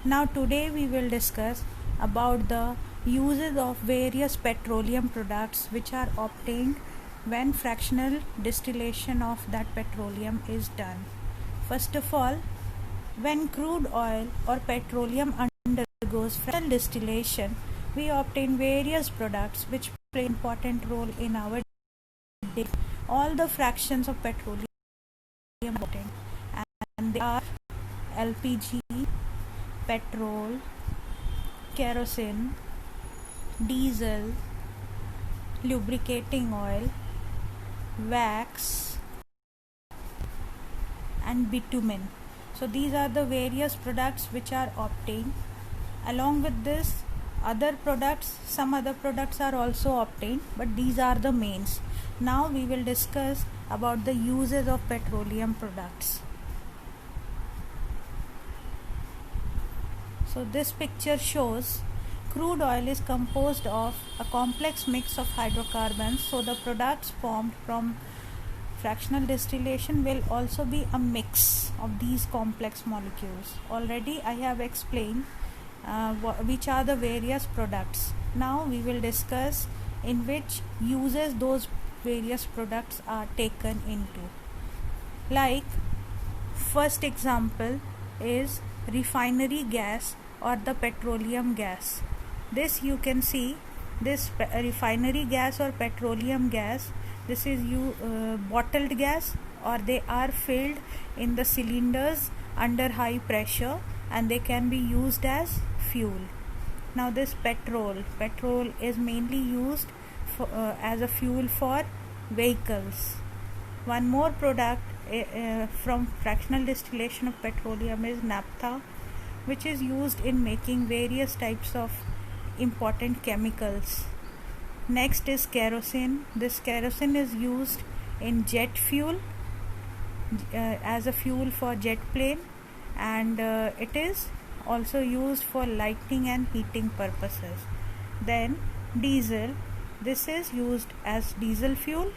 Now today we will discuss about the uses of various petroleum products which are obtained when fractional distillation of that petroleum is done. First of all, when crude oil or petroleum undergoes fractional distillation, we obtain various products which play an important role in our day. All the fractions of petroleum obtained, and they are LPG, petrol, kerosene, diesel, lubricating oil, wax, and bitumen. So these are the various products which are obtained. Along with this, some other products are also obtained, but these are the mains. Now we will discuss about the uses of petroleum products. So this picture shows crude oil is composed of a complex mix of hydrocarbons. So the products formed from fractional distillation will also be a mix of these complex molecules. Already I have explained which are the various products. Now we will discuss in which uses those various products are taken into. Like, first example is refinery gas or the petroleum gas. This you can see, this refinery gas or petroleum gas, this is bottled gas, or they are filled in the cylinders under high pressure and they can be used as fuel. Now this petrol is mainly used as a fuel for vehicles. One more product from fractional distillation of petroleum is naphtha, which is used in making various types of important chemicals. Next is kerosene. This kerosene is used in jet fuel as a fuel for jet plane, and it is also used for lighting and heating purposes. Then diesel. This is used as diesel fuel.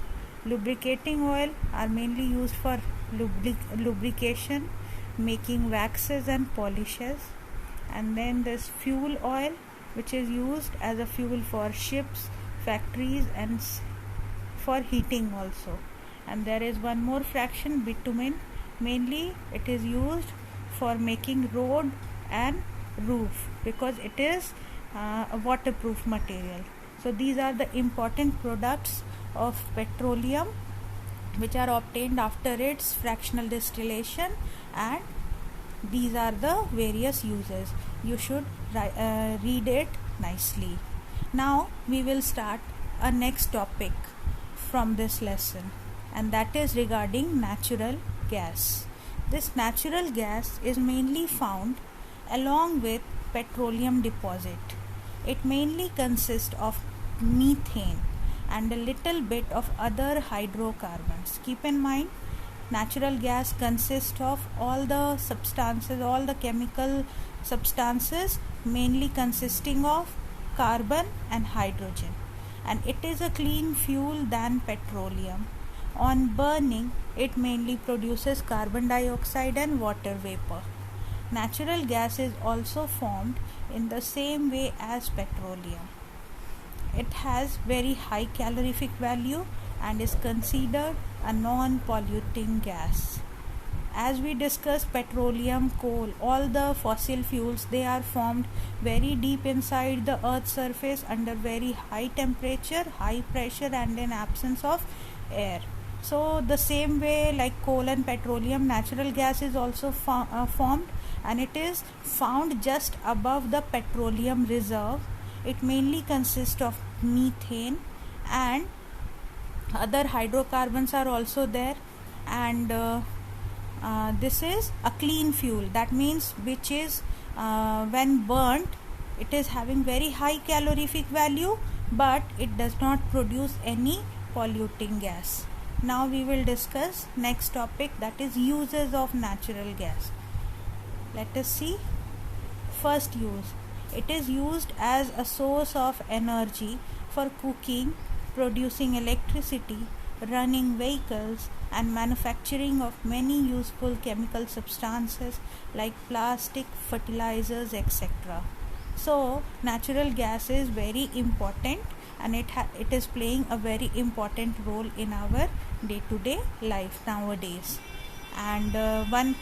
Lubricating oil are mainly used for lubrication, making waxes and polishes. And then this fuel oil, which is used as a fuel for ships, factories, and for heating also. And there is one more fraction, bitumen. Mainly it is used for making road and roof because it is a waterproof material. So these are the important products of petroleum which are obtained after its fractional distillation, and these are the various uses. You should read it nicely. Now we will start a next topic from this lesson, and that is regarding natural gas. This natural gas is mainly found along with petroleum deposit. It mainly consists of methane and a little bit of other hydrocarbons. Keep in mind, natural gas consists of all the substances, all the chemical substances, mainly consisting of carbon and hydrogen, and it is a clean fuel than petroleum. On burning, it mainly produces carbon dioxide and water vapor. Natural gas is also formed in the same way as petroleum. It has very high calorific value and is considered a non-polluting gas. As we discussed, petroleum, coal, all the fossil fuels, they are formed very deep inside the earth's surface under very high temperature, high pressure, and in absence of air. So the same way like coal and petroleum, natural gas is also formed, and it is found just above the petroleum reserve. It mainly consists of methane, and other hydrocarbons are also there, and this is a clean fuel. That means which is when burnt, it is having very high calorific value, but it does not produce any polluting gas. Now we will discuss next topic, that is uses of natural gas. Let us see. First use. It is used as a source of energy for cooking, producing electricity, running vehicles, and manufacturing of many useful chemical substances like plastic, fertilizers, etc. So natural gas is very important, and it is playing a very important role in our day-to-day life nowadays. And one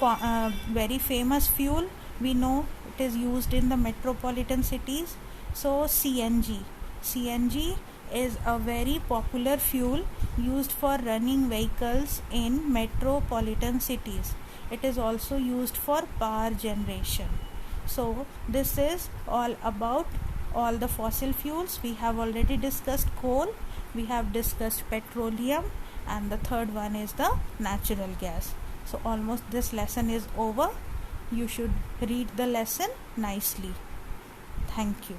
very famous fuel we know, it is used in the metropolitan cities. So CNG is a very popular fuel used for running vehicles in metropolitan cities. It is also used for power generation. So this is all about all the fossil fuels. We have already discussed coal, we have discussed petroleum, and the third one is the natural gas. So almost this lesson is over. You should read the lesson nicely. Thank you.